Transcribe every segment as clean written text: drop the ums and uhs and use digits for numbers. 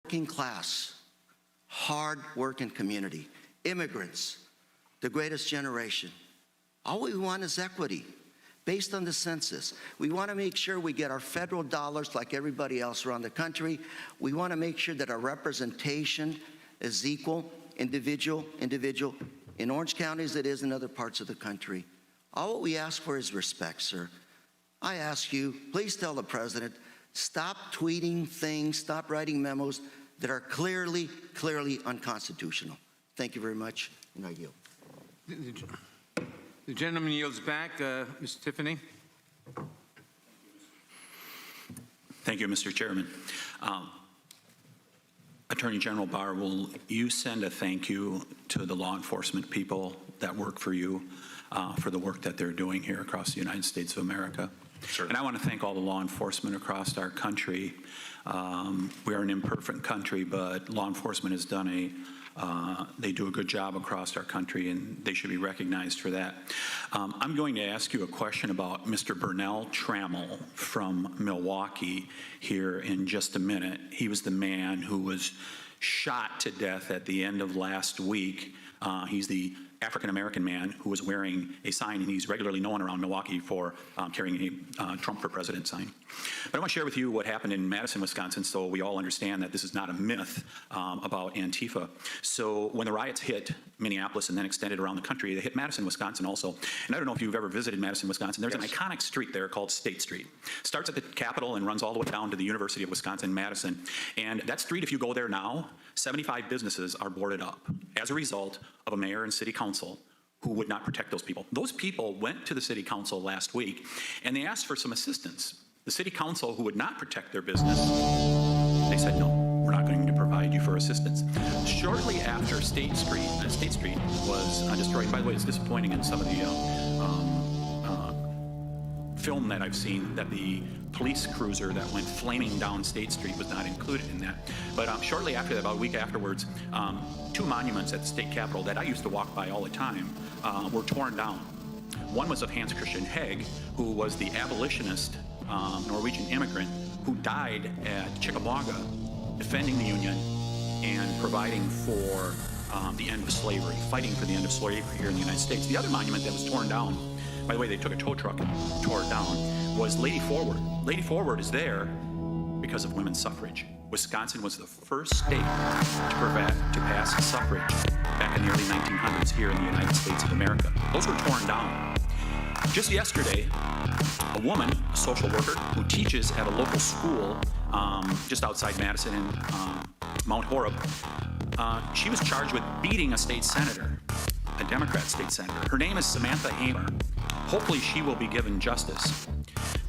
working class, hard-working community, immigrants, the greatest generation. All we want is equity based on the census. We want to make sure we get our federal dollars like everybody else around the country. We want to make sure that our representation is equal, individual, in Orange County as it is in other parts of the country. All we ask for is respect, sir. I ask you, please tell the president, stop tweeting things, stop writing memos that are clearly unconstitutional. Thank you very much, and I yield. The gentleman yields back. Ms. Tiffany. Thank you, Mr. Chairman. Attorney General Barr, will you send a thank you to the law enforcement people that work for you for the work that they're doing here across the United States of America? Sure. And I want to thank all the law enforcement across our country. We are an imperfect country, but law enforcement has done they do a good job across our country, and they should be recognized for that. I'm going to ask you a question about Mr. Burnell Trammell from Milwaukee here in just a minute. He was the man who was shot to death at the end of last week. He's the African-American man who was wearing a sign, and he's regularly known around Milwaukee for carrying a Trump for President sign. But I want to share with you what happened in Madison, Wisconsin, so we all understand that this is not a myth about Antifa. So when the riots hit Minneapolis and then extended around the country, they hit Madison, Wisconsin also. And I don't know if you've ever visited Madison, Wisconsin. There's an iconic street there called State Street. Starts at the Capitol and runs all the way down to the University of Wisconsin-Madison. And that street, if you go there now, 75 businesses are boarded up as a result of a mayor and city council who would not protect those people. Those people went to the city council last week and they asked for some assistance. The city council, who would not protect their business, they said, no, we're not going to provide you for assistance. Shortly after State Street was destroyed. By the way, it's disappointing in some of the film that I've seen that the police cruiser that went flaming down State Street was not included in that. But shortly after that, about a week afterwards, two monuments at the state capitol that I used to walk by all the time were torn down. One was of Hans Christian Heg, who was the abolitionist Norwegian immigrant who died at Chickamauga defending the Union and providing for the end of slavery, fighting for the end of slavery here in the United States. The other monument that was torn down, by the way, they took a tow truck and tore it down, was Lady Forward. Lady Forward is there because of women's suffrage. Wisconsin was the first state to pass suffrage back in the early 1900s here in the United States of America. Those were torn down. Just yesterday, a woman, a social worker, who teaches at a local school just outside Madison in Mount Horeb, she was charged with beating a state senator, a Democrat state senator. Her name is Samantha Hamer. Hopefully she will be given justice.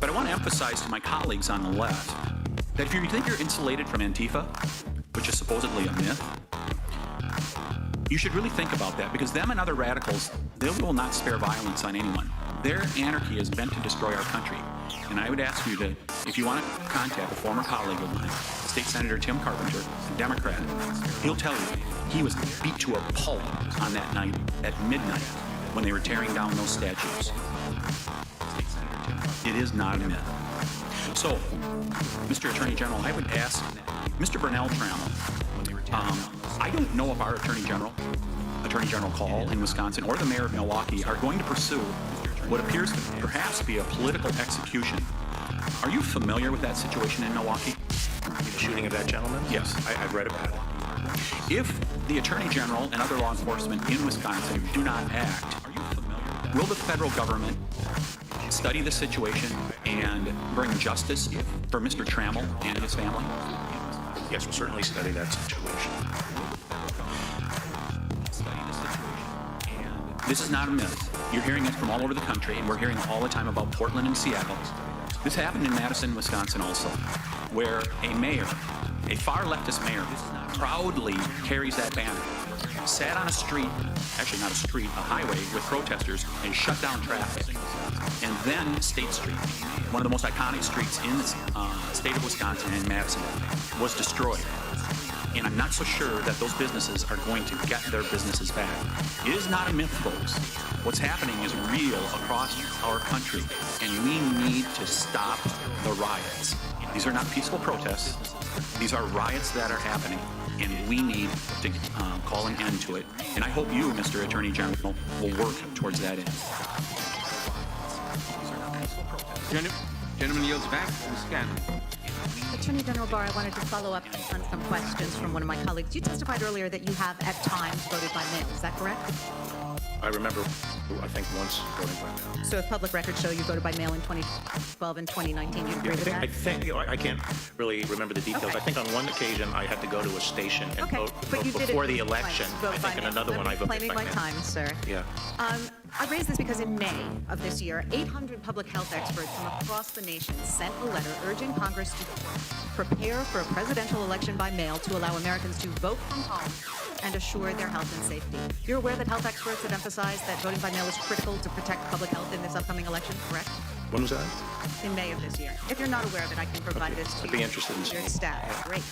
But I want to emphasize to my colleagues on the left that if you think you're insulated from Antifa, which is supposedly a myth, you should really think about that, because them and other radicals, they will not spare violence on anyone. Their anarchy is meant to destroy our country. And I would ask you to, if you want to contact a former colleague of mine, State Senator Tim Carpenter, a Democrat, he'll tell you he was beat to a pulp on that night at midnight when they were tearing down those statues. It is not a myth. So, Mr. Attorney General, I would ask Mr. Burnell Trammell, I don't know if our Attorney General Call in Wisconsin or the Mayor of Milwaukee are going to pursue what appears to perhaps be a political execution. Are you familiar with that situation in Milwaukee? The shooting of that gentleman? Yes. I've read about it. If the Attorney General and other law enforcement in Wisconsin do not act, are you familiar with that? Will the federal government study the situation and bring justice for Mr. Trammell and his family? Yes, we'll certainly study that situation. This is not a myth. You're hearing it from all over the country, and we're hearing all the time about Portland and Seattle. This happened in Madison, Wisconsin also, where a mayor, a far leftist mayor, proudly carries that banner, sat on a street, actually not a street, a highway with protesters, and shut down traffic. And then State Street, one of the most iconic streets in the state of Wisconsin and Madison, was destroyed. And I'm not so sure that those businesses are going to get their businesses back. It is not a myth, folks. What's happening is real across our country, and we need to stop the riots. These are not peaceful protests. These are riots that are happening, and we need to call an end to it. And I hope you, Mr. Attorney General, will work towards that end. Gentleman yields back. Ms. Scanlon. Attorney General Barr, I wanted to follow up on some questions from one of my colleagues. You testified earlier that you have at times voted by mail. Is that correct? I remember, I think, once voting by mail. So if public records show you voted by mail in 2012 and 2019, you agree with that? I think, I can't really remember the details. Okay. I think on one occasion I had to go to a station and Okay, vote but you did it before the election. vote I by think in mail. another one I I'm voted reclaiming by my mail. time, sir. Yeah. I raised this because in May of this year, 800 public health experts from across the nation sent a letter urging Congress to prepare for a presidential election by mail to allow Americans to vote from home and assure their health and safety. You're aware that health experts have emphasized that voting by mail is critical to protect public health in this upcoming election, correct? When was that? In May of this year. If you're not aware of it, I can provide this to I'd you. be interested in Your seeing it. staff. Great.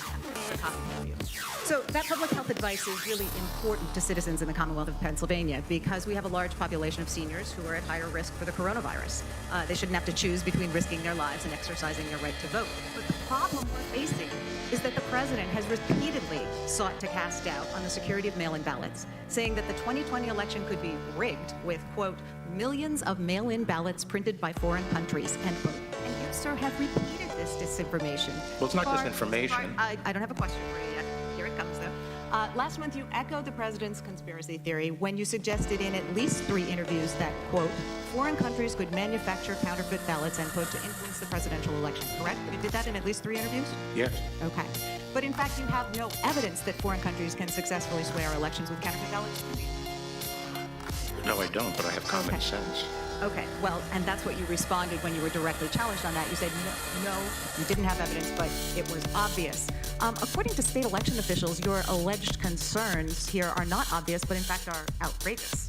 A copy for you. So that public health advice is really important to citizens in the Commonwealth of Pennsylvania because we have a large population of seniors who are at higher risk for the coronavirus. They shouldn't have to choose between risking their lives and exercising their right to vote. But the problem we're facing is that the president has repeatedly sought to cast doubt on the security of mail-in ballots, saying that the 2020 election could be rigged with, quote, millions of mail-in ballots printed by foreign countries, end quote. And you, sir, have repeated this disinformation. Well, it's not Barr, disinformation. I don't have a question for you yet. Here it comes, though. Last month, you echoed the president's conspiracy theory when you suggested in at least 3 interviews that, quote, foreign countries could manufacture counterfeit ballots, end quote, to influence the presidential election, correct? You did that in at least 3 interviews? Yes. Okay. But in fact, you have no evidence that foreign countries can successfully sway our elections with counterfeit ballots? No, I don't, but I have common Okay. sense. Okay, well, and that's what you responded when you were directly challenged on that. You said, no, you didn't have evidence, but it was obvious. According to state election officials, your alleged concerns here are not obvious, but in fact are outrageous.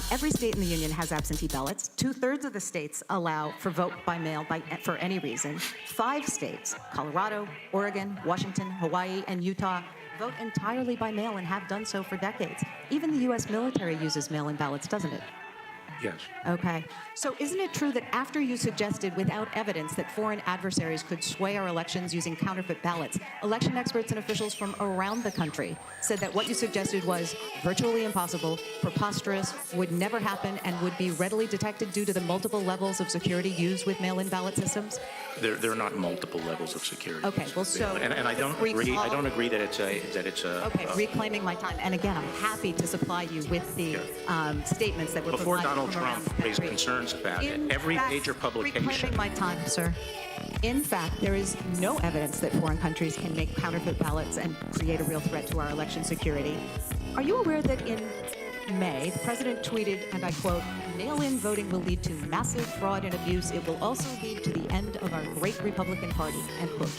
Every state in the union has absentee ballots. 2/3 of the states allow for vote by mail for any reason. 5 states, Colorado, Oregon, Washington, Hawaii, and Utah, vote entirely by mail and have done so for decades. Even the U.S. military uses mail-in ballots, doesn't it? Yes. Okay. So isn't it true that after you suggested without evidence that foreign adversaries could sway our elections using counterfeit ballots, election experts and officials from around the country said that what you suggested was virtually impossible, preposterous, would never happen, and would be readily detected due to the multiple levels of security used with mail-in ballot systems? There are not multiple levels of security. Okay, well, so and I don't agree. I don't agree that it's a. Okay, reclaiming my time. And again, I'm happy to supply you with the statements that were Before provided Donald from around Trump the raised country. concerns about it, In every fact, major publication. Reclaiming my time, sir. In fact, there is no evidence that foreign countries can make counterfeit ballots and create a real threat to our election security. Are you aware that in May, the president tweeted, and I quote, mail-in voting will lead to massive fraud and abuse. It will also lead to the end of our great Republican Party, end quote.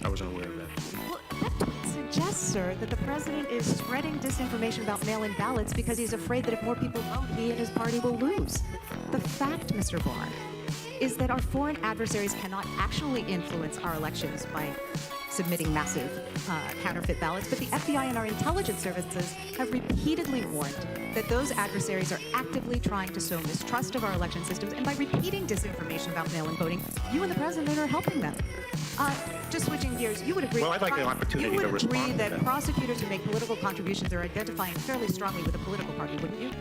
I wasn't aware of that. Well, that tweet suggests, sir, that the president is spreading disinformation about mail-in ballots because he's afraid that if more people vote, he and his party will lose. The fact, Mr. Barr, is that our foreign adversaries cannot actually influence our elections by submitting massive counterfeit ballots, but the FBI and our intelligence services have repeatedly warned that those adversaries are actively trying to sow mistrust of our election systems, and by repeating disinformation about mail-in voting, you and the president are helping them. Just switching gears, you would agree. Well, I'd like the opportunity to respond You would to agree that that. prosecutors who make political contributions are identifying fairly strongly with a political party, wouldn't you?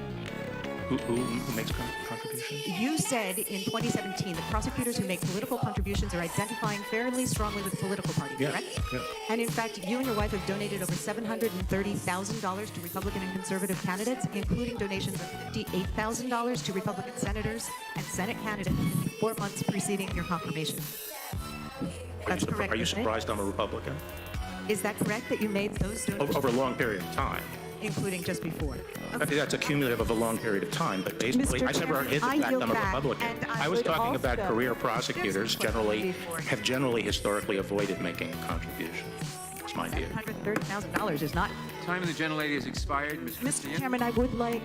Who makes contributions? You said in 2017 that prosecutors who make political contributions are identifying fairly strongly with the political party, Yeah, correct? yeah. And in fact, you and your wife have donated over $730,000 to Republican and conservative candidates, including donations of $58,000 to Republican senators and Senate candidates 4 months preceding your confirmation. That's correct, Are you isn't it? surprised I'm a Republican? Is that correct that you made those donations, Over a long period of time. including just before? That's a cumulative of a long period of time, but basically, Mr. I never hid the Chairman, I fact yield I'm a back, Republican. and I I was would talking about also- career prosecutors Here's a question for you. have generally historically avoided making contributions. That's my view. $130,000 is not. Time of the gentlelady has expired. Mr. Mr. Garcia? Chairman, I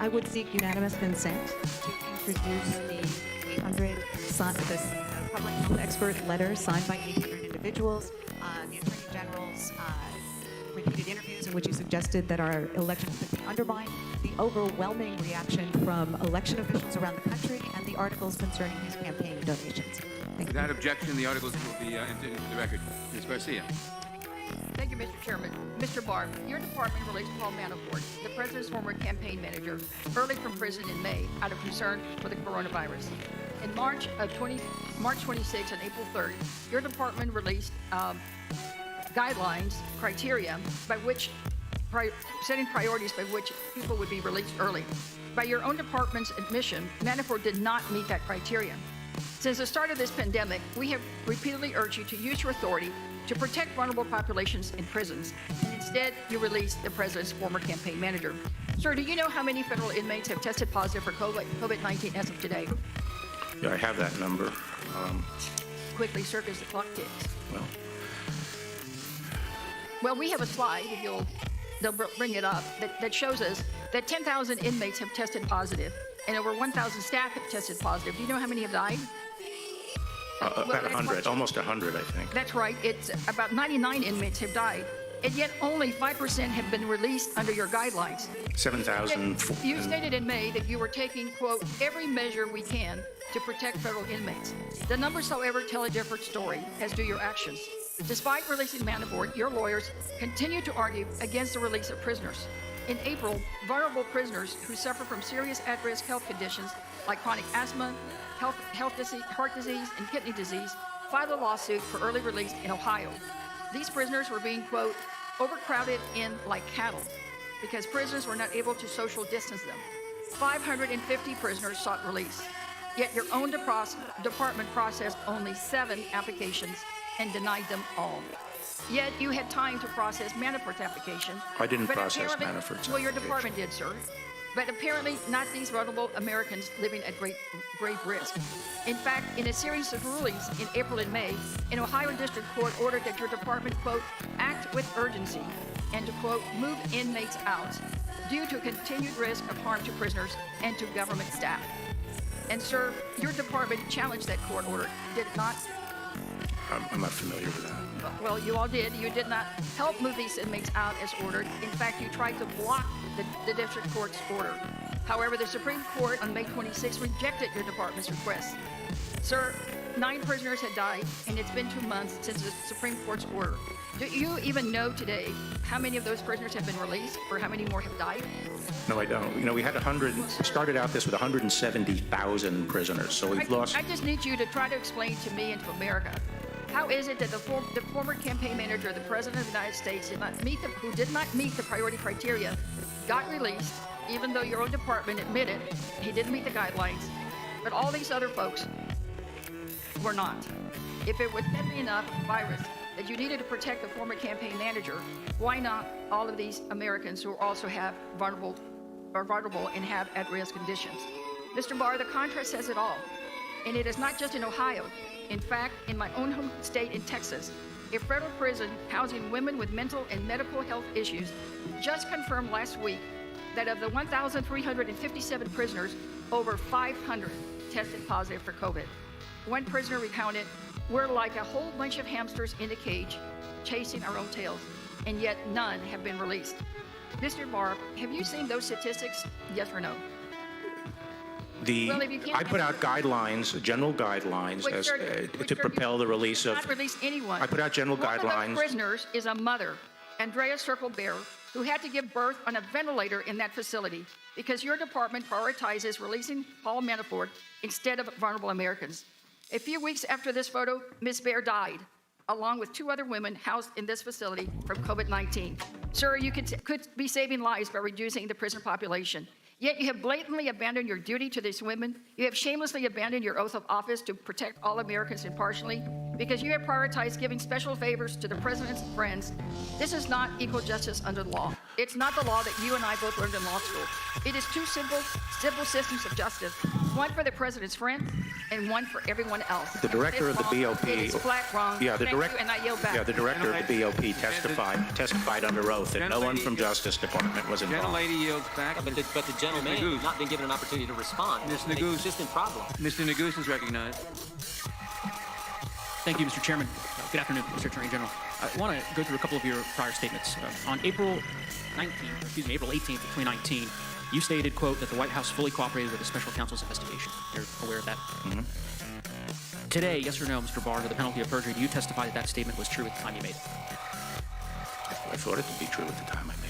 would seek unanimous consent to introduce the 800 this public health expert letter signed by 800 individuals, the Attorney General's repeated interviews in which he suggested that our elections could be undermined, the overwhelming reaction from election officials around the country, and the articles concerning his campaign donations. Thank you. Without objection, the articles will be entered into the record. Ms. Garcia? you, Mr. Chairman. Mr. Barr, your department released Paul Manafort, the president's former campaign manager, early from prison in May out of concern for the coronavirus. In March 26 and April 3rd, your department released guidelines, criteria, by which setting priorities by which people would be released early. By your own department's admission, Manafort did not meet that criteria. Since the start of this pandemic, we have repeatedly urged you to use your authority to protect vulnerable populations in prisons. Instead, you released the president's former campaign manager. Sir, do you know how many federal inmates have tested positive for COVID-19 as of today? Yeah, I have that number. Quickly, sir, because the clock ticks. Well, Well, we have a slide, if they'll bring it up, that shows us that 10,000 inmates have tested positive and over 1,000 staff have tested positive. Do you know how many have died? about 100, almost 100, I think. That's right. It's about 99 inmates have died, and yet only 5% have been released under your guidelines. 7,000. You stated in May that you were taking, quote, every measure we can to protect federal inmates. The numbers, however, tell a different story, as do your actions. Despite releasing Manafort, your lawyers continue to argue against the release of prisoners. In April, vulnerable prisoners who suffer from serious at-risk health conditions like chronic asthma, heart disease, and kidney disease filed a lawsuit for early release in Ohio. These prisoners were being, quote, overcrowded in like cattle because prisoners were not able to social distance them. 550 prisoners sought release, yet your own department processed only 7 applications and denied them all. Yet you had time to process Manafort's application. I didn't but process apparently- Manafort's Well, your application. department did, sir. But apparently not these vulnerable Americans living at grave risk. In fact, in a series of rulings in April and May, an Ohio District Court ordered that your department, quote, act with urgency and to, quote, move inmates out due to continued risk of harm to prisoners and to government staff. And, sir, your department challenged that court order, did it not? I'm not familiar with that. Well, you all did. You did not help move these inmates out as ordered. In fact, you tried to block the district court's order. However, the Supreme Court on May 26 rejected your department's request. Sir, 9 prisoners had died, and it's been 2 months since the Supreme Court's order. Do you even know today how many of those prisoners have been released or how many more have died? No, I don't. You know, we had started out this with 170,000 prisoners, so we've lost. I just need you to try to explain to me and to America, how is it that the former campaign manager of the President of the United States who did not meet the priority criteria, got released, even though your own department admitted he didn't meet the guidelines, but all these other folks were not? If it was deadly enough virus that you needed to protect the former campaign manager, why not all of these Americans who also have vulnerable and have at-risk conditions? Mr. Barr, the contrast says it all. And it is not just in Ohio. In fact, in my own home state in Texas, a federal prison housing women with mental and medical health issues just confirmed last week that of the 1,357 prisoners, over 500 tested positive for COVID. One prisoner recounted, we're like a whole bunch of hamsters in a cage, chasing our own tails, and yet none have been released. Mr. Barr, have you seen those statistics, yes or no? Well, if you can't I put out guidelines, general guidelines, to propel the release of. Not release anyone. I put out general One guidelines. of the prisoners is a mother, Andrea Circle-Bear, who had to give birth on a ventilator in that facility because your department prioritizes releasing Paul Manafort instead of vulnerable Americans. A few weeks after this photo, Ms. Bear died, along with 2 other women housed in this facility from COVID-19. Sir, you could be saving lives by reducing the prison population. Yet you have blatantly abandoned your duty to these women. You have shamelessly abandoned your oath of office to protect all Americans impartially because you have prioritized giving special favors to the president's friends. This is not equal justice under the law. It's not the law that you and I both learned in law school. It is 2 simple systems of justice, one for the president's friends and one for everyone else. The director of the BOP. It is flat wrong. Yeah, the Thank director. you, and I yield back. Yeah, the director of the BOP testified under oath that no one from Justice Department was involved. Gentlelady yields back. But the gentleman Ms. has not been given an opportunity to respond. Ms. It's a Naguse. consistent problem. Mr. Naguse is recognized. Thank you, Mr. Chairman. Good afternoon, Mr. Attorney General. I want to go through a couple of your prior statements. On April 18th of 2019, you stated, quote, that the White House fully cooperated with the special counsel's investigation. You're aware of that? Mm-hmm. Today, yes or no, Mr. Barr, with the penalty of perjury, do you testify that that statement was true at the time you made it? I thought it to be true at the time I made it.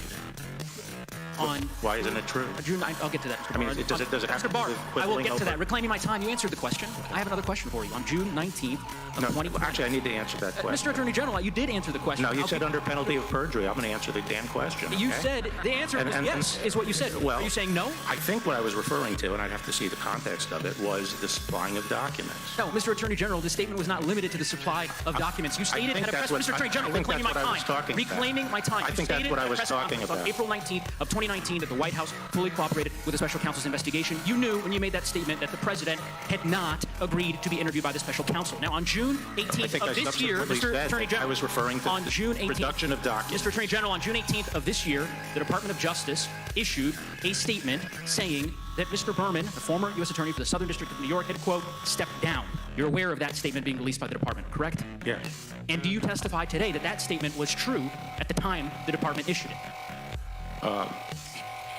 On Why isn't it true? June 9th, I'll get to that, Mr. I mean, Barr. does it have Mr. to do Barr, with I will quibbling get to over- that. Reclaiming my time, you answered the question. I have another question for you. On June 19th of 2020. Actually, I need to answer that question. Mr. Attorney General, you did answer the question. No, you I'll said keep- under penalty of perjury. I'm going to answer the damn question. You okay? said the answer was yes, is what you said. Well, Are you saying no? I think what I was referring to, and I'd have to see the context of it, was the supplying of documents. No, Mr. Attorney General, the statement was not limited to the supply of documents. You stated think at a that's press, what- Mr. Attorney General, I think reclaiming my that's what I was time. talking about. Reclaiming my time. I You think that's stated what I at a was press talking conference about. Of April 19th of 2019 that the White House fully cooperated with the special counsel's investigation. You knew when you made that statement that the president had not agreed to be interviewed by the special counsel. Now, on June I 18th think I of this year, subsequently Mr. said Attorney that General, I was referring to on the June 18th, production of documents. Mr. Attorney General, on June 18th of this year, the Department of Justice issued a statement saying that Mr. Berman, the former U.S. Attorney for the Southern District of New York, had, quote, stepped down. You're aware of that statement being released by the department, correct? Yes. And do you testify today that that statement was true at the time the department issued it?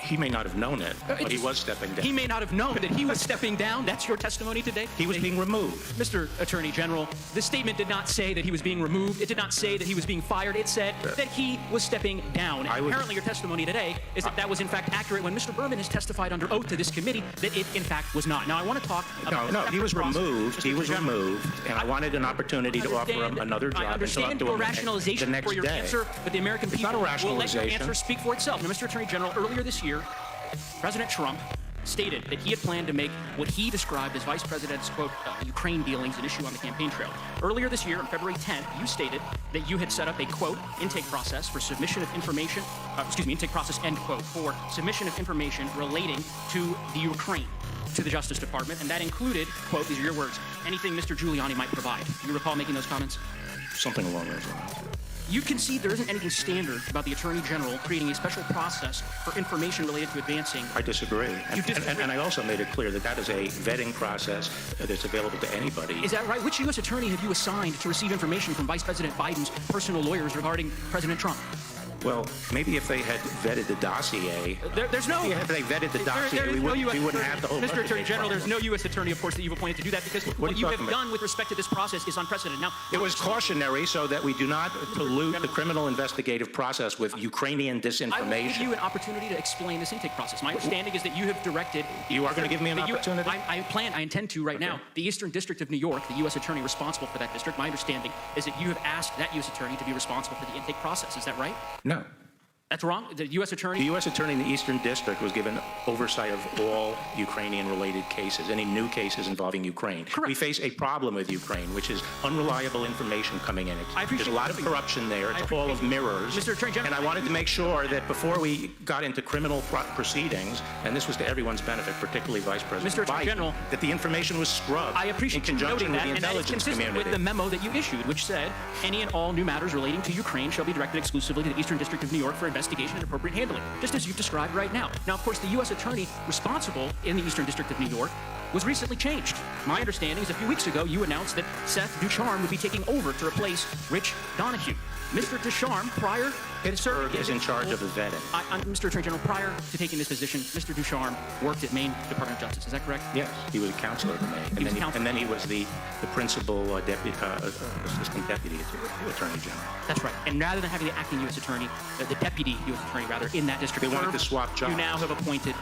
He may not have known it, but he was stepping down. He may not have known that he was stepping down. That's your testimony today? He was being removed. Mr. Attorney General, the statement did not say that he was being removed. It did not say that he was being fired. It said that he was stepping down. And apparently your testimony today is that that was in fact accurate when Mr. Berman has testified under oath to this committee that it in fact was not. Now I want to talk about No, he was separate process. removed. He Mr. was General, removed, and I wanted an opportunity to offer him another job. I understand and talk your to him rationalization the next for your day. answer, but the American It's people not a will let your rationalization. answer speak for itself. Now, Mr. Attorney General, earlier this year, President Trump stated that he had planned to make what he described as Vice President's, quote, Ukraine dealings an issue on the campaign trail. Earlier this year, on February 10th, you stated that you had set up a, quote, intake process for submission of information, intake process, end quote, for submission of information relating to the Ukraine to the Justice Department, and that included, quote, these are your words, anything Mr. Giuliani might provide. Do you recall making those comments? Something along those lines. You concede there isn't anything standard about the Attorney General creating a special process for information related to advancing. I disagree. You disagree? And I also made it clear that that is a vetting process that's available to anybody. Is that right? Which U.S. attorney have you assigned to receive information from Vice President Biden's personal lawyers regarding President Trump? Well, maybe if they had vetted the dossier, There's no. if they vetted the dossier, there is we no wouldn't, US we wouldn't have the whole Mr. Attorney vetting General, there's process. no U.S. attorney, of course, that you've appointed to do that because What what are you you have talking about? done with respect to this process is unprecedented. Now, It was cautionary so that we do not pollute the criminal investigative process with Ukrainian I will give disinformation. you an opportunity to explain this intake process. My understanding is that you have directed. You are going to give me an that you- opportunity? I intend to right now. The Eastern District of New York, the U.S. attorney responsible for that district, my understanding is that you have asked that U.S. attorney to be responsible for the intake process. Is that right? No. That's wrong? The U.S. The attorney? U.S. Attorney in the Eastern District was given oversight of all Ukrainian-related cases, any new cases involving Ukraine. Correct. We face a problem with Ukraine, which is unreliable information coming in. I appreciate There's a lot of that. corruption there. I It's all of appreciate- mirrors. Mr. Attorney General- And I wanted to make sure that before we got into criminal proceedings, and this was to everyone's benefit, particularly Vice President Mr. Attorney Biden, General, that the information was scrubbed I appreciate in you conjunction noting with that, the and that is intelligence consistent community. with the memo that you issued, which said any and all new matters relating to Ukraine shall be directed exclusively to the Eastern District of New York for investigation and appropriate handling, just as you've described right now. Now, of course, the U.S. attorney responsible in the Eastern District of New York was recently changed. My understanding is a few weeks ago you announced that Seth Ducharme would be taking over to replace Rich Donahue. Mr. Ducharme, prior to serving Pittsburgh is in charge of the vetting. Mr. Attorney General, prior to taking this position, Mr. Ducharme worked at Maine Department of Justice. Is that correct? Yes, he was a counselor to me. He was a counselor. And then he was the principal assistant deputy attorney general. That's right. And rather than having the acting U.S. attorney, the deputy U.S. attorney, rather, in that district, They wanted firm, to swap jobs. You now have appointed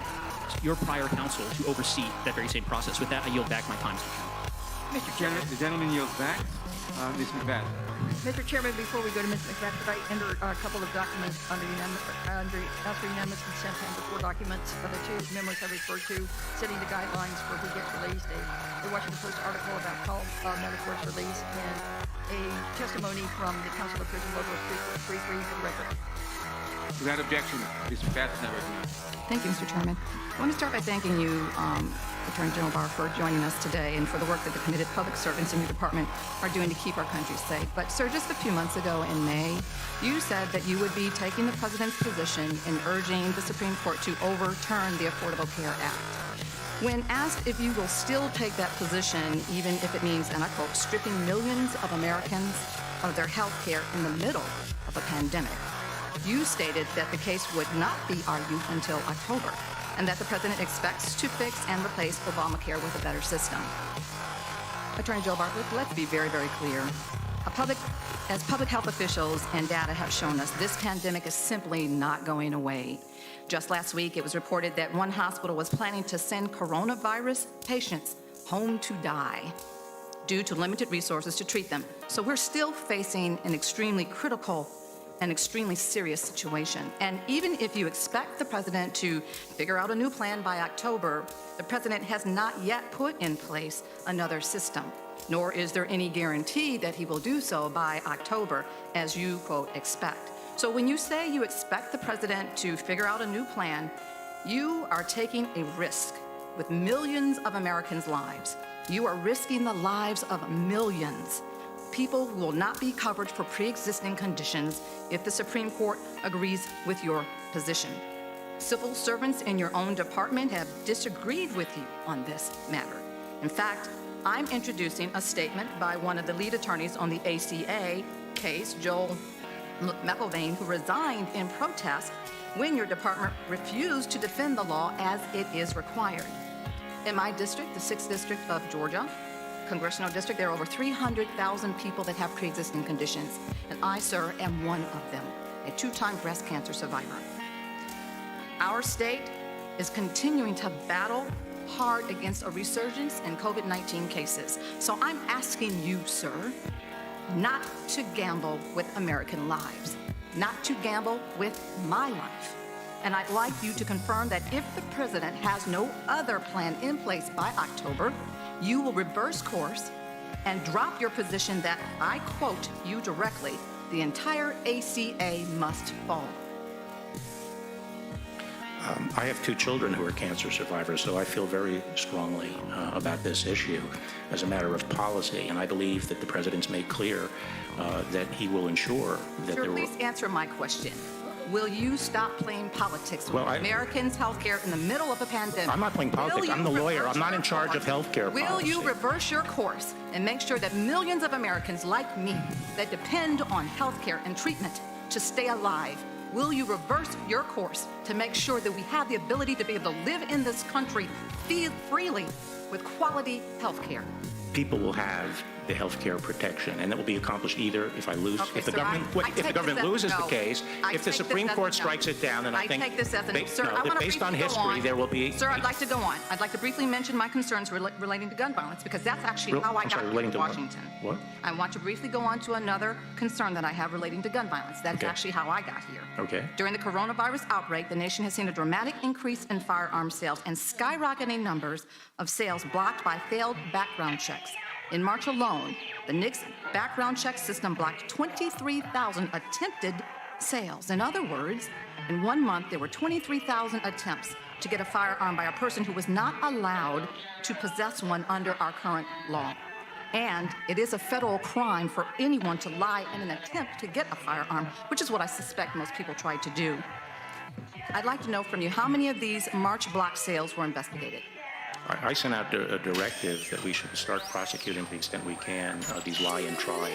your prior counsel to oversee that very same process. With that, I yield back my time. Mr. Chairman, the gentleman yields back. Ms. McBath. Mr. Chairman, before we go to Ms. McBath, could I enter a couple of documents under ask for unanimous consent on the 4 documents of the 2 memos I referred to, setting the guidelines for who gets released, a Washington Post article about Paul Manafort's release, and a testimony from the Council of Prison Local 333 for the record. Without objection, Ms. McBath is now recognized. Thank you, Mr. Chairman. I want to start by thanking you, Attorney General Barr, for joining us today and for the work that the committed public servants in your department are doing to keep our country safe. But, sir, just a few months ago in May, you said that you would be taking the president's position in urging the Supreme Court to overturn the Affordable Care Act. When asked if you will still take that position, even if it means, and I quote, stripping millions of Americans of their health care in the middle of a pandemic, you stated that the case would not be argued until October, and that the president expects to fix and replace Obamacare with a better system. Attorney Joe Barr, let's be very, very clear. As public health officials and data have shown us, this pandemic is simply not going away. Just last week, it was reported that one hospital was planning to send coronavirus patients home to die due to limited resources to treat them. So we're still facing an extremely critical and extremely serious situation. And even if you expect the president to figure out a new plan by October, the president has not yet put in place another system, nor is there any guarantee that he will do so by October, as you, quote, expect. So when you say you expect the president to figure out a new plan, you are taking a risk with millions of Americans' lives. You are risking the lives of millions. People who will not be covered for pre-existing conditions if the Supreme Court agrees with your position. Civil servants in your own department have disagreed with you on this matter. In fact, I'm introducing a statement by one of the lead attorneys on the ACA case, Joel McElvain, who resigned in protest when your department refused to defend the law as it is required. In my district, the 6th District of Georgia, Congressional District, there are over 300,000 people that have pre-existing conditions, and I, sir, am one of them, a 2-time breast cancer survivor. Our state is continuing to battle hard against a resurgence in COVID-19 cases. So I'm asking you, sir, not to gamble with American lives, not to gamble with my life. And I'd like you to confirm that if the president has no other plan in place by October, you will reverse course and drop your position that, I quote you directly, the entire ACA must fall. I have 2 children who are cancer survivors, so I feel very strongly about this issue as a matter of policy, and I believe that the president's made clear that he will ensure that Sir, please answer my question. Will you stop playing politics with Americans' health care in the middle of a pandemic? I'm not playing politics. I'm the lawyer. I'm not in charge of health care policy. Will you reverse your course and make sure that millions of Americans like me that depend on health care and treatment to stay alive, will you reverse your course to make sure that we have the ability to be able to live in this country freely with quality health care? People will have the health care protection, and that will be accomplished either if I lose, Okay, if the sir, government loses the case, if the Supreme Court strikes it down, and I think take this as a no. Sir, I that want to based on briefly go history, on. there will be. Sir, I'd like to go on. I'd like to briefly mention my concerns relating to gun violence, because that's actually how I got here relating to to Washington. What? I want to briefly go on to another concern that I have relating to gun violence. That's Okay. actually how I got here. Okay. During the coronavirus outbreak, the nation has seen a dramatic increase in firearm sales and skyrocketing numbers of sales blocked by failed background checks. In March alone, the NICS background check system blocked 23,000 attempted sales. In other words, in 1 month, there were 23,000 attempts to get a firearm by a person who was not allowed to possess one under our current law. And it is a federal crime for anyone to lie in an attempt to get a firearm, which is what I suspect most people tried to do. I'd like to know from you, how many of these March block sales were investigated? I sent out a directive that we should start prosecuting to the extent we can these lie and try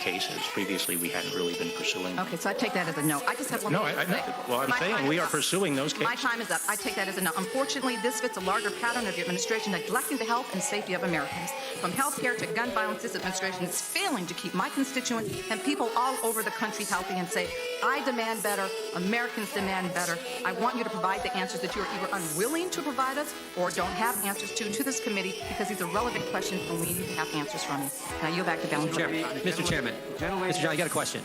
cases. Previously, we hadn't really been pursuing. Okay, so I take that as a no. I just have one No, more thing to say. well, I'm My saying time we is are up. pursuing those cases. My time is up. I take that as a no. Unfortunately, this fits a larger pattern of your administration neglecting the health and safety of Americans. From health care to gun violence, this administration is failing to keep my constituents and people all over the country healthy and safe. I demand better. Americans demand better. I want you to provide the answers that you are either unwilling to provide us or don't have answers to this committee, because these are relevant questions and we need to have answers from you. Now yield back to balance. Mr. Chairman. Mr. John, I got a question.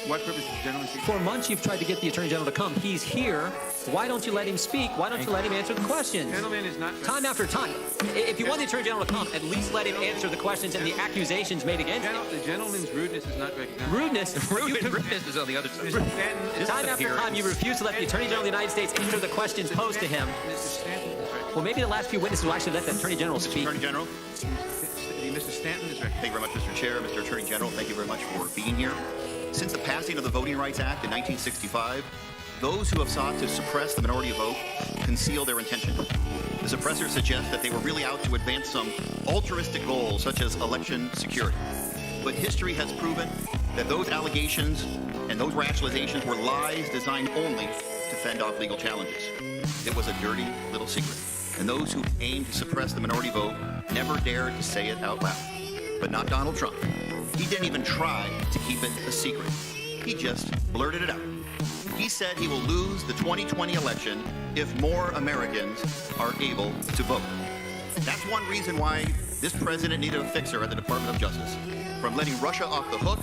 What purpose does the gentleman seek? For months, you've tried to get the Attorney General to come. He's here. Why don't you let him speak? Why don't you let him answer the questions? Gentleman is not. Time after time. If you want the Attorney General to come, at least let him answer the questions and the accusations made against him. The gentleman's rudeness is not recognized. Rudeness is on the other side. Time after time, you refuse to let the Attorney General of the United States answer the questions posed to him. Mr. Stanton is recognized. Well, maybe the last few witnesses will actually let the Attorney General speak. Attorney General. Mr. Stanton is recognized. Thank you very much, Mr. Chair. Mr. Attorney General, thank you very much for being here. Since the passing of the Voting Rights Act in 1965, those who have sought to suppress the minority vote conceal their intention. The suppressors suggest that they were really out to advance some altruistic goals, such as election security. But history has proven that those allegations and those rationalizations were lies designed only to fend off legal challenges. It was a dirty little secret, and those who aimed to suppress the minority vote never dared to say it out loud. but not Donald Trump. He didn't even try to keep it a secret. He just blurted it out. He said he will lose the 2020 election if more Americans are able to vote. That's one reason why this president needed a fixer at the Department of Justice. From letting Russia off the hook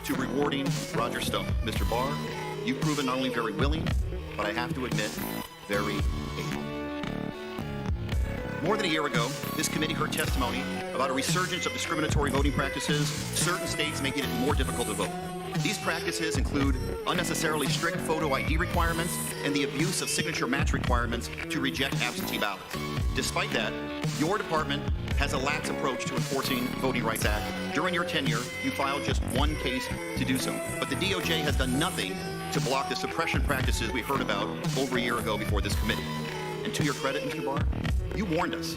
to rewarding Roger Stone. Mr. Barr, you've proven not only very willing, but I have to admit, very able. More than a year ago, this committee heard testimony about a resurgence of discriminatory voting practices, certain states making it more difficult to vote. These practices include unnecessarily strict photo ID requirements and the abuse of signature match requirements to reject absentee ballots. Despite that, your department has a lax approach to enforcing Voting Rights Act. During your tenure, you filed just one case to do so. But the DOJ has done nothing to block the suppression practices we heard about over a year ago before this committee. And to your credit, Mr. Barr, you warned us.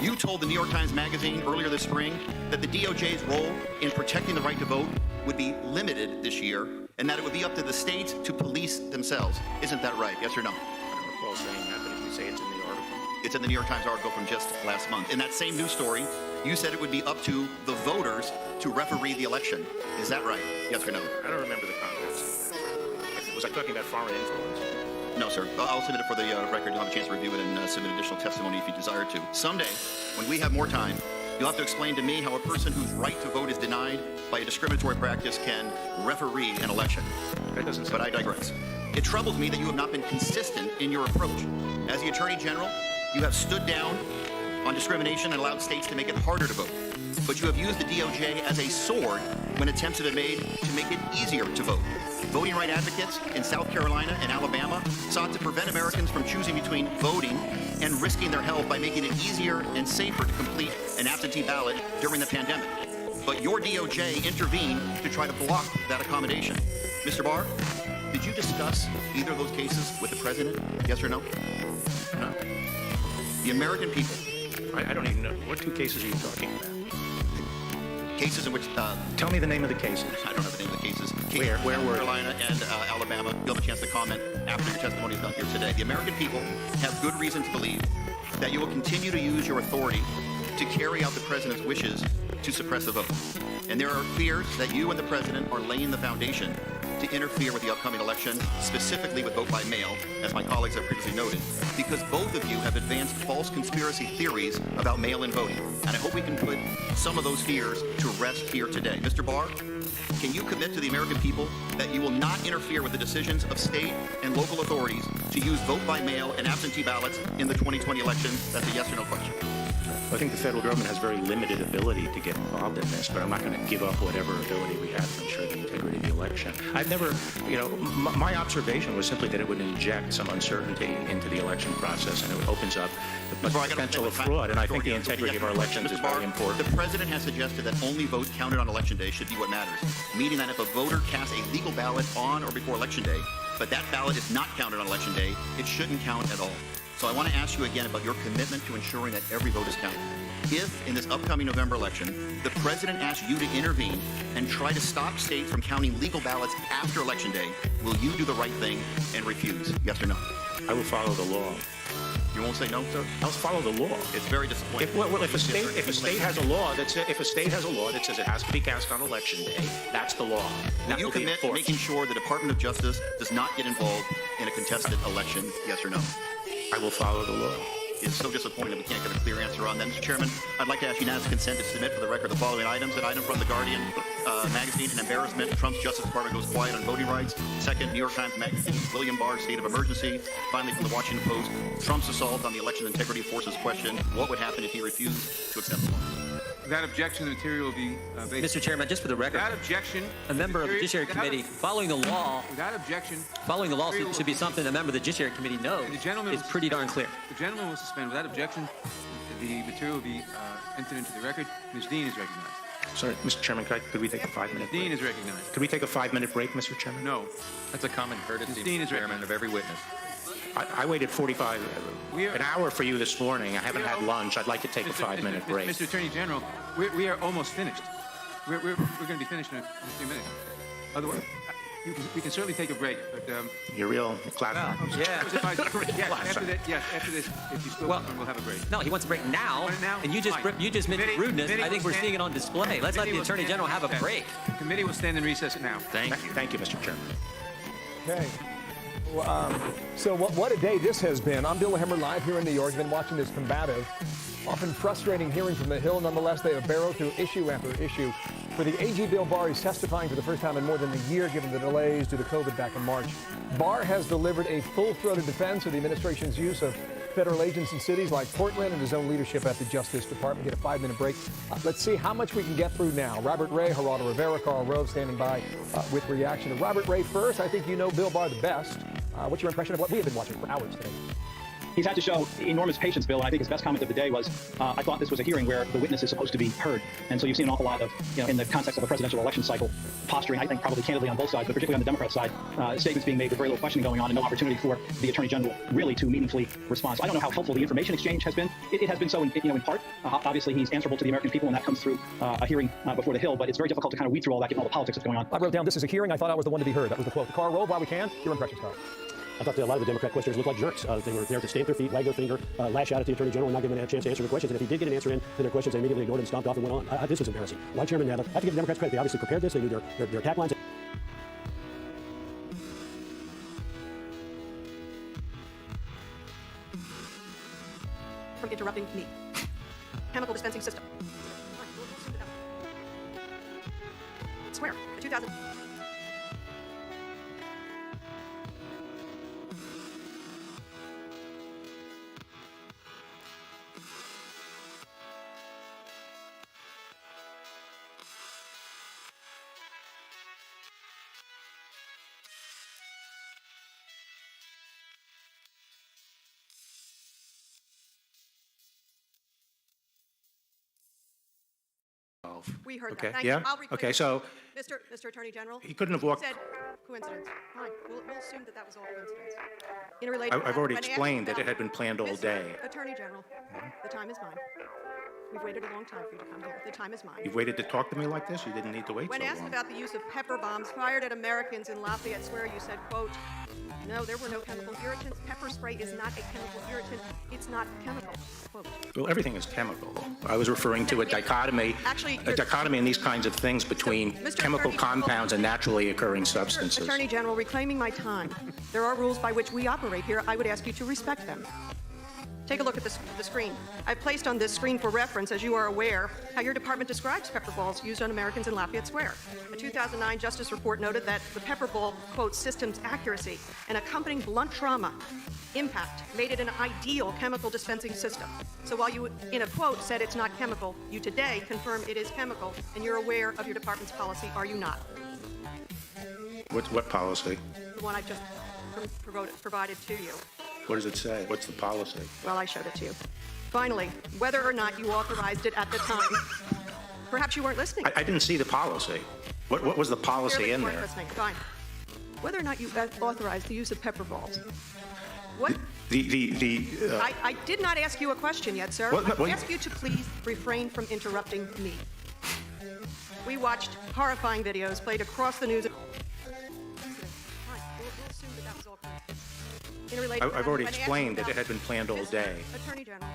You told the New York Times Magazine earlier this spring that the DOJ's role in protecting the right to vote would be limited this year and that it would be up to the states to police themselves. Isn't that right? Yes or no? I don't recall saying that, but if you say it's in the article. It's in the New York Times article from just last month. In that same news story, you said it would be up to the voters to referee the election. Is that right? Yes or no? I don't remember the context. Was I talking about foreign influence? No, sir. I'll submit it for the record. You'll have a chance to review it and submit additional testimony if you desire to. Someday, when we have more time, you'll have to explain to me how a person whose right to vote is denied by a discriminatory practice can referee an election. That doesn't sound. But I digress. It troubles me that you have not been consistent in your approach. As the Attorney General, you have stood down on discrimination and allowed states to make it harder to vote. But you have used the DOJ as a sword when attempts have been made to make it easier to vote. Voting right advocates in South Carolina and Alabama sought to prevent Americans from choosing between voting and risking their health by making it easier and safer to complete an absentee ballot during the pandemic. But your DOJ intervened to try to block that accommodation. Mr. Barr, did you discuss either of those cases with the president? Yes or no? No. The American people. I don't even know. What two cases are you talking about? Cases in which... Tell me the name of the cases. I don't have the name of the cases. Where were Carolina and Alabama. You'll have a chance to comment after your testimony is done here today. The American people have good reason to believe that you will continue to use your authority to carry out the president's wishes to suppress the vote. And there are fears that you and the president are laying the foundation to interfere with the upcoming election, specifically with vote by mail, as my colleagues have previously noted, because both of you have advanced false conspiracy theories about mail-in voting. And I hope we can put some of those fears to rest here today. Mr. Barr, can you commit to the American people that you will not interfere with the decisions of state and local authorities to use vote by mail and absentee ballots in the 2020 election? That's a yes or no question. I think the federal government has very limited ability to get involved in this, but I'm not going to give up whatever ability we have to ensure the integrity of the election. I've never, my observation was simply that it would inject some uncertainty into the election process, and it opens up the potential of fraud. And I think the integrity of our elections is very important. The president has suggested that only votes counted on election day should be what matters, meaning that if a voter casts a legal ballot on or before election day, but that ballot is not counted on election day, it shouldn't count at all. So I want to ask you again about your commitment to ensuring that every vote is counted. If, in this upcoming November election, the president asks you to intervene and try to stop states from counting legal ballots after Election Day, will you do the right thing and refuse? Yes or no? I will follow the law. You won't say no, sir? I'll follow the law. It's very disappointing. If a state has a law that says it has to be cast on Election Day, that's the law. Will you commit to making sure the Department of Justice does not get involved in a contested election? Yes or no? I will follow the law. It's so disappointing that we can't get a clear answer on that. Mr. Chairman, I'd like to ask unanimous consent to submit for the record the following items. An item from The Guardian magazine, an embarrassment. Trump's Justice Department goes quiet on voting rights. Second, New York Times magazine, William Barr, state of emergency. Finally, from The Washington Post, Trump's assault on the election integrity forces question, what would happen if he refused to accept the law? Without objection, the material will be based. Mr. Chairman, just for the record, Without objection, a member of the Judiciary Committee following the law. Without objection, following the law should be something a member of the Judiciary Committee knows. It's pretty darn clear. The gentleman will suspend. Without objection, the material will be entered into the record. Ms. Dean is recognized. Sorry, Mr. Chairman, could we take a 5-minute break? Dean is recognized. Could we take a 5-minute break, Mr. Chairman? No. That's a common courtesy, Dean is Mr. Chairman, of every witness. I waited an hour for you this morning. I haven't had lunch. I'd like to take a 5-minute break. Mr. Attorney General, we are almost finished. We're going to be finished in a few minutes. Otherwise, We can certainly take a break, but You're real glad. Yeah. After this, if you still we'll have a break. No, he wants a break now. Want it now? And you just Fine. mentioned rudeness. Committee I think will we're seeing it on display. Let's let the Attorney General have a break. The committee will stand in recess now. Thank you, Mr. Chairman. Okay. Well, so what a day this has been. I'm Bill Hemmer live here in New York. Been watching this combative, often frustrating hearing from the Hill. Nonetheless, they have barreled through issue after issue. For the AG Bill Barr is testifying for the first time in more than a year, given the delays due to COVID back in March. Barr has delivered a full-throated defense of the administration's use of federal agents in cities like Portland and his own leadership at the Justice Department. Get a 5-minute break. Let's see how much we can get through now. Robert Ray, Geraldo Rivera, Karl Rove standing by with reaction. And Robert Ray first. I think you know Bill Barr the best. What's your impression of what we have been watching for hours today? He's had to show enormous patience, Bill, and I think his best comment of the day was, I thought this was a hearing where the witness is supposed to be heard. And so you've seen an awful lot of, in the context of a presidential election cycle, posturing, I think probably candidly on both sides, but particularly on the Democrat side, statements being made with very little questioning going on and no opportunity for the Attorney General really to meaningfully respond. So I don't know how helpful the information exchange has been. It has been so, in part. Obviously, he's answerable to the American people, and that comes through a hearing before the Hill, but it's very difficult to kind of weed through all that, given all the politics that's going on. I wrote down, this is a hearing. I thought I was the one to be heard. That was the quote. Karl Rove, while we can, your impressions, Karl. I thought that a lot of the Democrat questioners looked like jerks. They were there to stamp their feet, wag their finger, lash out at the Attorney General, and not give him a chance to answer their questions. And if he did get an answer in to their questions, they immediately ignored it and stomped off and went on. This was embarrassing. Why Chairman Nadler? I have to give the Democrats credit. They obviously prepared this. They knew their attack lines. From interrupting me. Chemical dispensing system. Swear. 2000. We heard Okay. that. Thank Yeah? you. I'll replay Okay, it. so Mr. Attorney General. he couldn't have walked. Said coincidence. Fine. We'll assume that was all coincidence. In a related I've already when asked explained that about- it had been planned all Mr. day. Attorney General, the time is mine. We've waited a long time for you to come here. The time is mine. You've waited to talk to me like this? You didn't need to wait When so asked long. about the use of pepper bombs fired at Americans in Lafayette Square, you said, quote, no, there were no chemical irritants. Pepper spray is not a chemical irritant. It's not chemical. Quote. Well, everything is chemical. I was referring to a dichotomy in these kinds of things between chemical compounds and naturally occurring substances. Attorney General, reclaiming my time. There are rules by which we operate here. I would ask you to respect them. Take a look at the screen. I've placed on this screen for reference, as you are aware, how your department describes pepper balls used on Americans in Lafayette Square. A 2009 Justice report noted that the pepper ball, quote, system's accuracy and accompanying blunt trauma impact made it an ideal chemical dispensing system. So while you, in a quote, said it's not chemical, you today confirm it is chemical, and you're aware of your department's policy, are you not? What policy? The one I just provided to you. What does it say? What's the policy? Well, I showed it to you. Finally, whether or not you authorized it at the time. Perhaps you weren't listening. I didn't see the policy. What was the policy Clearly in you weren't there? listening. Fine. Whether or not you authorized the use of pepper balls. What? I did not ask you a question yet, sir. I ask you to please refrain from interrupting me. We watched horrifying videos played across the news. Fine. We'll assume that was all correct. In a related I've already when asked explained that about- it had been planned all day. Attorney General,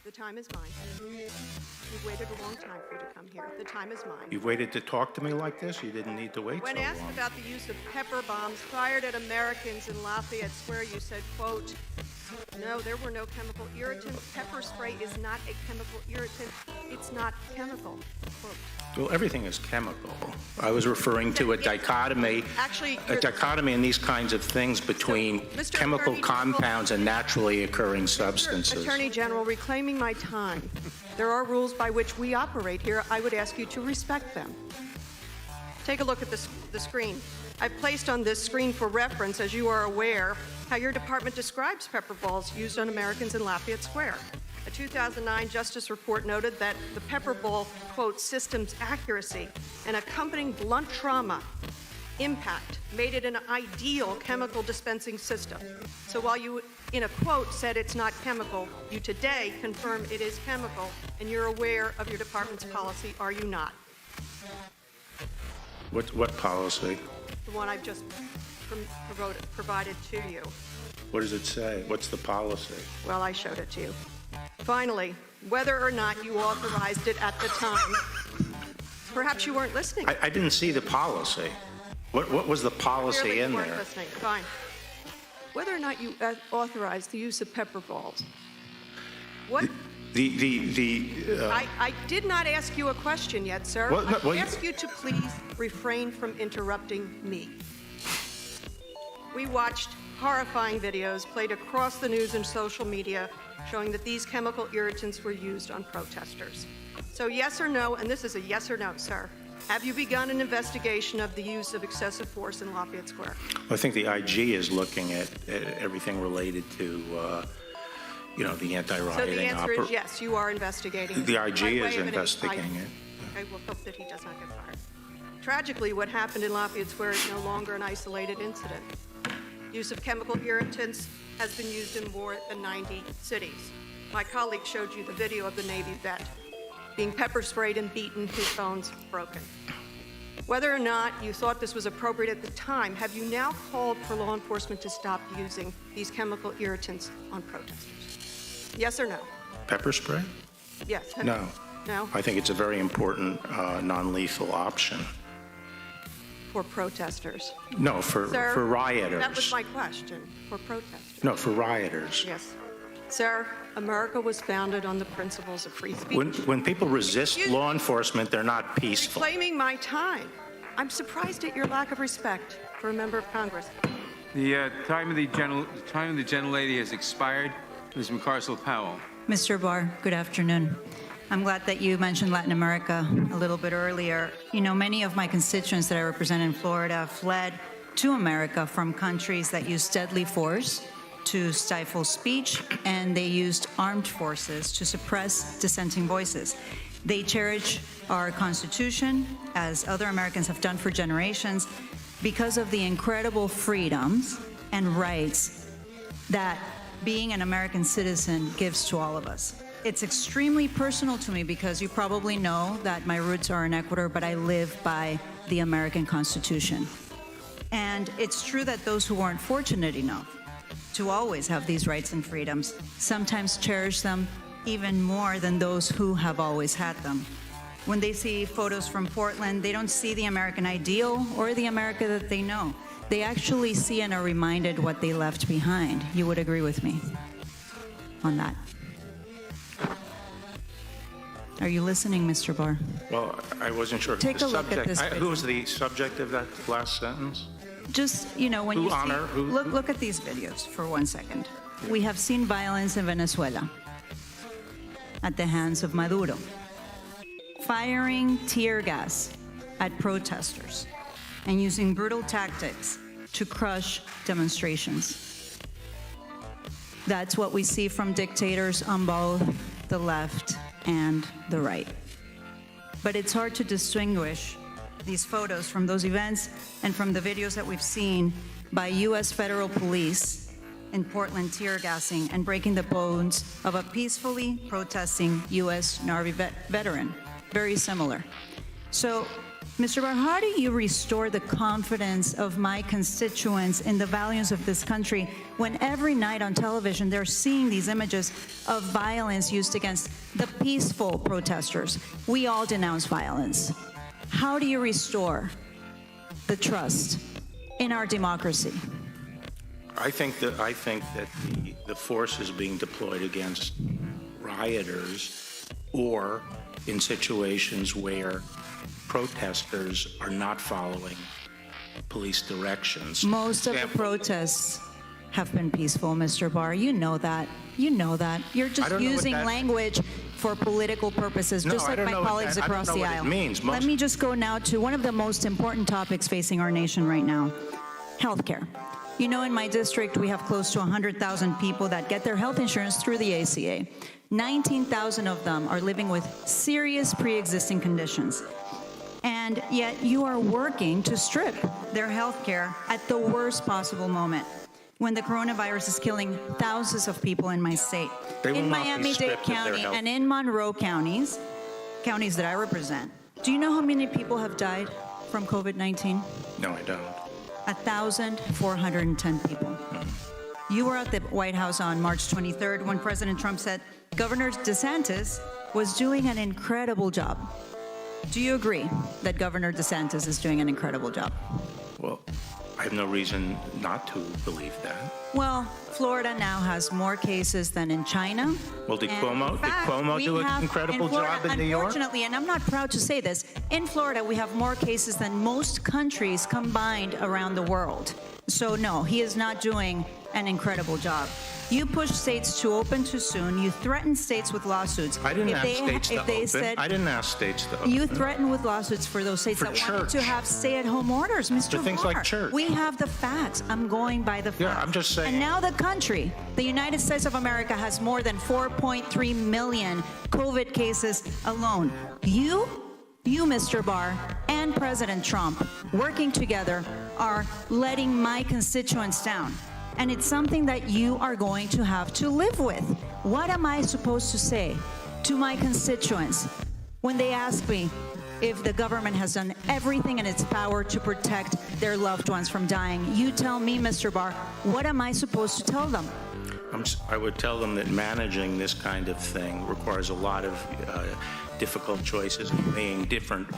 the time is mine. We've waited a long time for you to come here. The time is mine. You've waited to talk to me like this? You didn't need to wait When so asked long. about the use of pepper bombs fired at Americans in Lafayette Square, you said, quote, no, there were no chemical irritants. Pepper spray is not a chemical irritant. It's not chemical. Quote. Well, everything is chemical. I was referring to a dichotomy in these kinds of things between chemical compounds and naturally occurring substances. Attorney General, reclaiming my time. There are rules by which we operate here. I would ask you to respect them. Take a look at the screen. I've placed on this screen for reference, as you are aware, how your department describes pepper balls used on Americans in Lafayette Square. A 2009 Justice report noted that the pepper ball, quote, system's accuracy and accompanying blunt trauma impact made it an ideal chemical dispensing system. So while you, in a quote, said it's not chemical, you today confirm it is chemical, and you're aware of your department's policy, are you not? What policy? the one I've just provided to you. What does it say? What's the policy? Well, I showed it to you. Finally, whether or not you authorized it at the time, perhaps you weren't listening. I didn't see the policy. What was the policy Clearly in you weren't there? listening. Fine. Whether or not you authorized the use of pepper balls. What? I did not ask you a question yet, sir. I ask you to please refrain from interrupting me. We watched horrifying videos played across the news and social media showing that these chemical irritants were used on protesters. So yes or no, and this is a yes or no, sir. Have you begun an investigation of the use of excessive force in Lafayette Square? I think the IG is looking at everything related to, the anti-rioting. So the answer is yes, you are investigating. The By IG way is of an investigating it. Okay, we'll hope that he does not get fired. Tragically, what happened in Lafayette Square is no longer an isolated incident. Use of chemical irritants has been used in more than 90 cities. My colleague showed you the video of the Navy vet being pepper sprayed and beaten, his bones broken. Whether or not you thought this was appropriate at the time, have you now called for law enforcement to stop using these chemical irritants on protesters? Yes or no? Pepper spray? Yes. No. No? I think it's a very important non-lethal option. For protesters? No, for rioters. That was my question. For protesters? No, for rioters. Yes. Sir, America was founded on the principles of free speech. When people resist law enforcement, they're not peaceful. Reclaiming my time. I'm surprised at your lack of respect for a member of Congress. The time of the gentlelady has expired. Ms. McCarcel-Powell. Mr. Barr, good afternoon. I'm glad that you mentioned Latin America a little bit earlier. You know, many of my constituents that I represent in Florida fled to America from countries that use deadly force to stifle speech, and they used armed forces to suppress dissenting voices. They cherish our Constitution, as other Americans have done for generations, because of the incredible freedoms and rights that being an American citizen gives to all of us. It's extremely personal to me because you probably know that my roots are in Ecuador, but I live by the American Constitution. And it's true that those who weren't fortunate enough to always have these rights and freedoms sometimes cherish them even more than those who have always had them. When they see photos from Portland, they don't see the American ideal or the America that they know. They actually see and are reminded what they left behind. You would agree with me on that? Are you listening, Mr. Barr? Well, I wasn't sure. Take a look at this video. Who was the subject of that last sentence? Just, when you see, look at these videos for 1 second. We have seen violence in Venezuela at the hands of Maduro, firing tear gas at protesters and using brutal tactics to crush demonstrations. That's what we see from dictators on both the left and the right. But it's hard to distinguish these photos from those events and from the videos that we've seen by U.S. federal police in Portland tear gassing and breaking the bones of a peacefully protesting U.S. Navy veteran. Very similar. So, Mr. Barr, how do you restore the confidence of my constituents in the values of this country when every night on television they're seeing these images of violence used against the peaceful protesters? We all denounce violence. How do you restore the trust in our democracy? I think that the force is being deployed against rioters or in situations where protesters are not following police directions. Most of the protests have been peaceful, Mr. Barr. You know that. You know that. You're just using language for political purposes, just like my colleagues across the aisle. Let me just go now to one of the most important topics facing our nation right now, healthcare. You know, in my district, we have close to 100,000 people that get their health insurance through the ACA. 19,000 of them are living with serious pre-existing conditions. And yet you are working to strip their health care at the worst possible moment, when the coronavirus is killing thousands of people in my state. In Miami-Dade County and in Monroe counties that I represent. Do you know how many people have died from COVID-19? No, I don't. 1,410 people. You were at the White House on March 23rd when President Trump said Governor DeSantis was doing an incredible job. Do you agree that Governor DeSantis is doing an incredible job? Well, I have no reason not to believe that. Well, Florida now has more cases than in China. Well, did And Cuomo in fact, do we an have- incredible Florida, job in New York? Unfortunately, and I'm not proud to say this, in Florida we have more cases than most countries combined around the world. So no, he is not doing an incredible job. You push states to open too soon. You threaten states with lawsuits. I didn't If ask they- states to if they open. said- I didn't ask states to open. You threaten with lawsuits for those states For that wanted to church. have stay-at-home orders, Mr. For things Barr. like church. We have the facts. I'm going by the facts. Yeah, I'm just saying. And now the country, the United States of America, has more than 4.3 million COVID cases alone. You, Mr. Barr, and President Trump, working together, are letting my constituents down. And it's something that you are going to have to live with. What am I supposed to say to my constituents when they ask me if the government has done everything in its power to protect their loved ones from dying? You tell me, Mr. Barr, what am I supposed to tell them? I would tell them that managing this kind of thing requires a lot of difficult choices, weighing different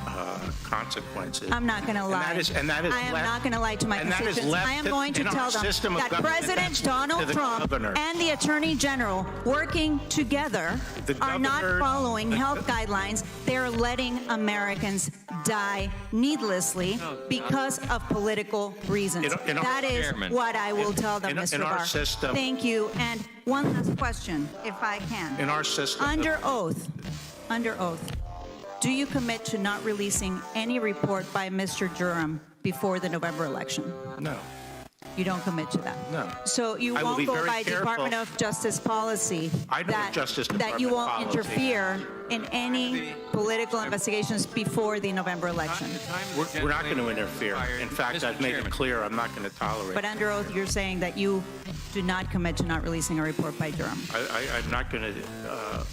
consequences. I'm not going to lie. I am not going to lie to my constituents. I am going to tell them that President Donald Trump and the Attorney General, working together, are not following health guidelines. They're letting Americans die needlessly because of political reasons. That is what I will tell them, Mr. Barr. Thank you. And one last question, if I can. In our system. Under oath, do you commit to not releasing any report by Mr. Durham before the November election? No. You don't commit to that? No. So you I will won't be go very by careful. Department of Justice policy I know that, Justice that you Department won't policy. interfere in any political investigations before the November election? We're not going to interfere. In fact, I've made it clear I'm not going to tolerate But under oath, you're saying that you do not commit to not releasing a report by Durham. I'm not going to.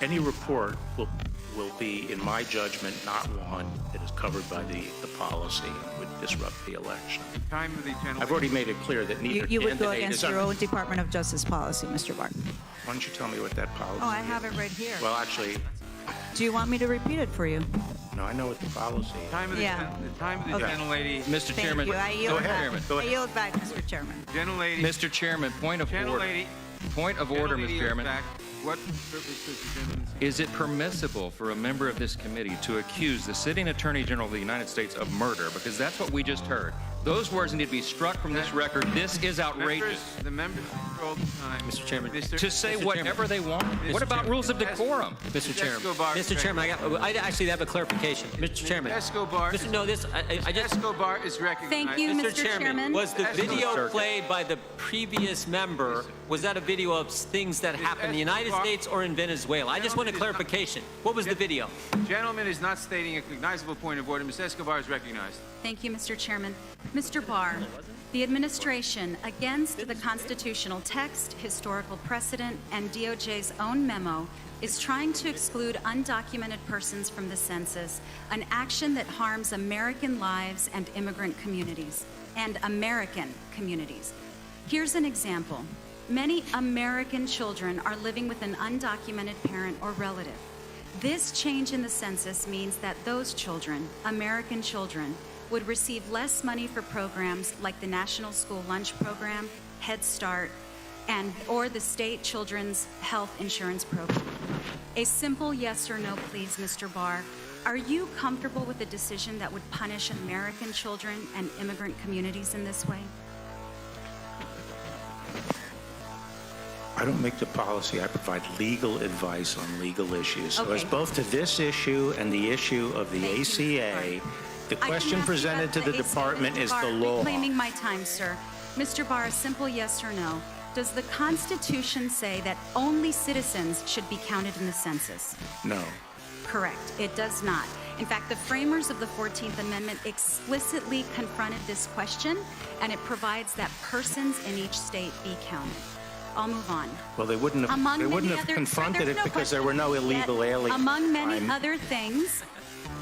Any report will be, in my judgment, not one that is covered by the policy and would disrupt the election. I've already made it clear that neither You would go candidate against is your own Department of Justice policy, Mr. Barr. Why don't you tell me what that policy Oh, I have it right here. Well, actually, Do you want me to repeat it for you? no, I know what the policy is. The time of the Okay. gentlelady. Mr. Thank Chairman. you. I yield back. Go I ahead. yield back, Mr. Chairman. Gentlelady. Mr. Chairman, point of order. Gentlelady. Point of order, Mr. Chairman. What purpose does the gentleman say? Is it permissible for a member of this committee to accuse the sitting Attorney General of the United States of murder? Because that's what we just heard. Those words need to be struck from this record. This is outrageous. The members control the time. Mr. Chairman. To say Mr. whatever Chairman. they want? What about Chairman. rules of decorum? Mr. Chairman. Escobar, Mr. Chairman, I actually have a clarification. Mr. Chairman. Escobar. I just. Escobar is recognized. Thank you, Mr. Chairman. Was the video Escobar. played by the previous member, was that a video of things that happened in the United Escobar. States or in Venezuela? I just want a clarification. What was the video? Gentleman is not stating a cognizable point of order. Ms. Escobar is recognized. Thank you, Mr. Chairman. Mr. Barr, the administration, against the constitutional text, historical precedent, and DOJ's own memo, is trying to exclude undocumented persons from the census, an action that harms American lives and immigrant communities, and American communities. Here's an example. Many American children are living with an undocumented parent or relative. This change in the census means that those children, American children, would receive less money for programs like the National School Lunch Program, Head Start, or the State Children's Health Insurance Program. A simple yes or no, please, Mr. Barr. Are you comfortable with a decision that would punish American children and immigrant communities in this way? I don't make the policy. I provide legal advice on legal issues. So as Okay. both to this issue and the issue of the Thank you, ACA, Mr. the I can question ask you presented about to the ACA. department is Barr, the law. Reclaiming my time, sir. Mr. Barr, a simple yes or no. Does the Constitution say that only citizens should be counted in the census? No. Correct. It does not. In fact, the framers of the 14th Amendment explicitly confronted this question, and it provides that persons in each state be counted. I'll move on. Well, they wouldn't have. They wouldn't have confronted it because there were no illegal aliens. Among many other things,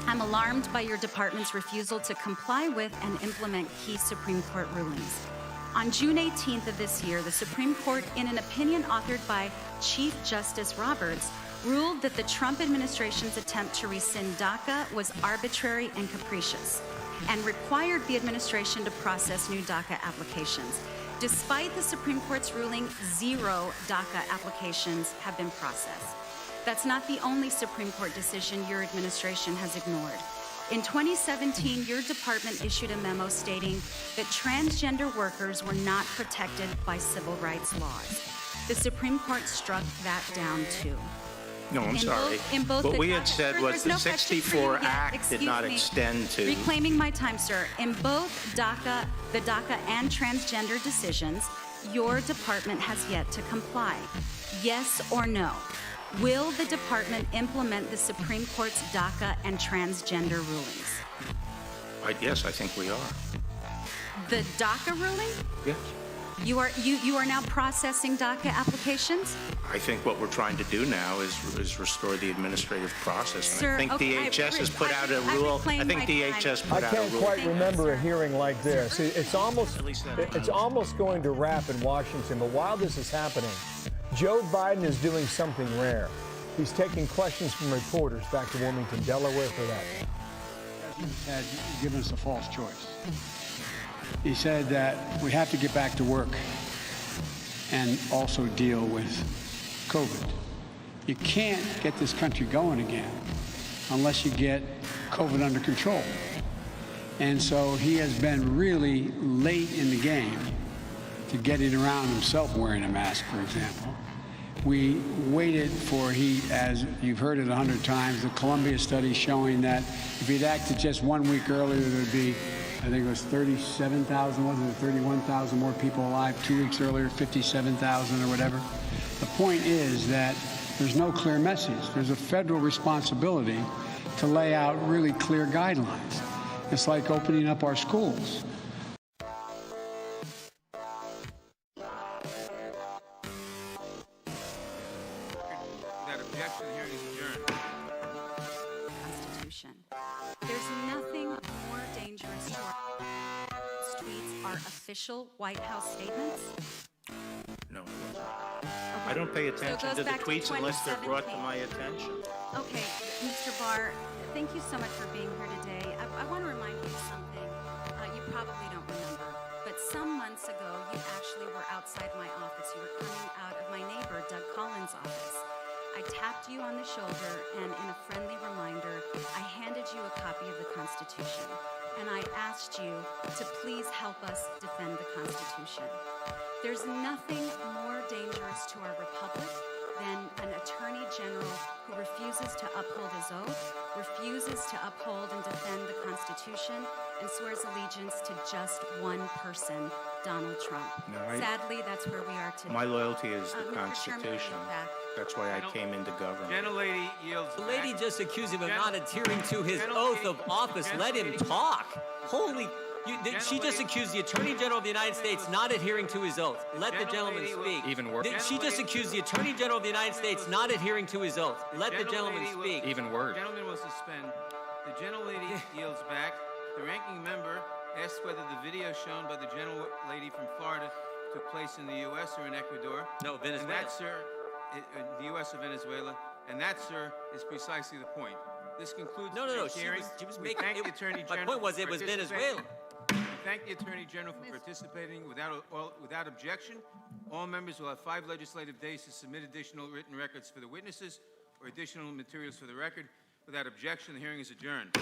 I'm alarmed by your department's refusal to comply with and implement key Supreme Court rulings. On June 18th of this year, the Supreme Court, in an opinion authored by Chief Justice Roberts, ruled that the Trump administration's attempt to rescind DACA was arbitrary and capricious, and required the administration to process new DACA applications. Despite the Supreme Court's ruling, 0 DACA applications have been processed. That's not the only Supreme Court decision your administration has ignored. In 2017, your department issued a memo stating that transgender workers were not protected by civil rights laws. The Supreme Court struck that down too. No, I'm sorry. What we had said was the 64 Act did not extend to... Reclaiming my time, sir. In both DACA, the DACA and transgender decisions, your department has yet to comply. Yes or no? Will the department implement the Supreme Court's DACA and transgender rulings? Yes, I think we are. The DACA ruling? Yes. You are now processing DACA applications? I think what we're trying to do now is restore the administrative process. And Sir, I think DHS has put out a rule. I think DHS put I out a can't rule. quite remember a hearing like this. It's almost going to wrap in Washington, but while this is happening, Joe Biden is doing something rare. He's taking questions from reporters back to Wilmington, Delaware for that. The president had given us a false choice. He said that we have to get back to work and also deal with COVID. You can't get this country going again unless you get COVID under control. And so he has been really late in the game to getting around himself wearing a mask, for example. We waited for as you've heard it 100 times, the Columbia study showing that if he'd acted just 1 week earlier, there'd be, I think it was 37,000, wasn't it, 31,000 more people alive. 2 weeks earlier, 57,000 or whatever. The point is that there's no clear message. There's a federal responsibility to lay out really clear guidelines. It's like opening up our schools. There's nothing more dangerous to our tweets are official White House statements. No. I don't pay attention to the tweets unless they're brought to my attention. Okay, Mr. Barr, thank you so much for being here today. I want to remind you of something you probably don't remember, but some months ago you actually were outside my office. You were coming out of my neighbor, Doug Collins' office. I tapped you on the shoulder, and in a friendly reminder, I handed you a copy of the Constitution, and I asked you to please help us defend the Constitution. There's nothing more dangerous to our republic than an attorney general who refuses to uphold his oath, refuses to uphold and defend the Constitution, and swears allegiance to just one person, Donald Trump. Sadly, that's where we are today. My loyalty is the Constitution. That's why I came into government. Gentlelady yields. The lady just accused him of not adhering to his oath of office. Let him talk. Holy. She just accused the Attorney General of the United States not adhering to his oath. Let the gentleman speak. Even worse. She just accused the Attorney General of the United States not adhering to his oath. Let the gentleman speak. Even worse. The gentleman will suspend. The gentlelady yields back. The ranking member asks whether the video shown by the gentlelady from Florida took place in the U.S. or in Ecuador. No, Venezuela. And that, sir, the U.S. or Venezuela. And that, sir, is precisely the point. This concludes the hearing. She was We making thank the Attorney General. My point was it was Venezuela. We thank the Attorney General for participating without objection. All members will have 5 legislative days to submit additional written records for the witnesses or additional materials for the record. Without objection, the hearing is adjourned.